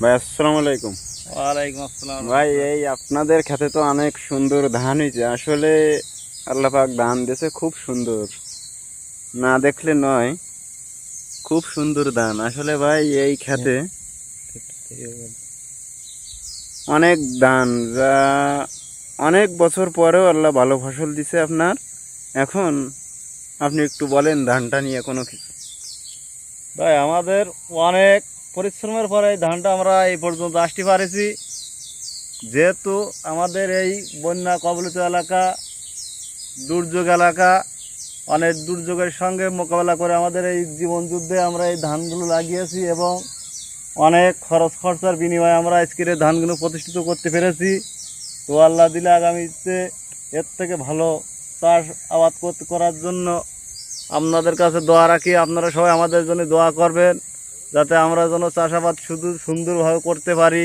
ভাই আসসালামু আলাইকুম। ওয়ালাইকুম আসসালাম ভাই রহমতুল্লাহ। এই আপনাদের খেতে তো অনেক সুন্দর ধান হয়েছে আসলে। আল্লাহ পাক ধান দিয়েছে খুব সুন্দর, না দেখলে নয়। খুব সুন্দর ধান আসলে ভাই এই খেতে অনেক ধান, যা অনেক বছর পরেও আল্লাহ ভালো ফসল দিছে আপনার। এখন আপনি একটু বলেন ধানটা নিয়ে কোনো কিছু। ভাই আমাদের অনেক পরিশ্রমের পরে এই ধানটা আমরা এই পর্যন্ত আসতে পারেছি। যেহেতু আমাদের এই বন্যা কবলিত এলাকা, দুর্যোগ এলাকা, অনেক দুর্যোগের সঙ্গে মোকাবেলা করে আমাদের এই জীবন যুদ্ধে আমরা এই ধানগুলো লাগিয়েছি এবং অনেক খরচ খরচার বিনিময়ে আমরা আজকের এই ধানগুলো প্রতিষ্ঠিত করতে পেরেছি। তো আল্লাহ দিলে আগামীতে এর থেকে ভালো চাষ আবাদ করার জন্য আপনাদের কাছে দোয়া রাখি। আপনারা সবাই আমাদের জন্য দোয়া করবেন, যাতে আমরা যেন চাষাবাদ শুধু সুন্দরভাবে করতে পারি।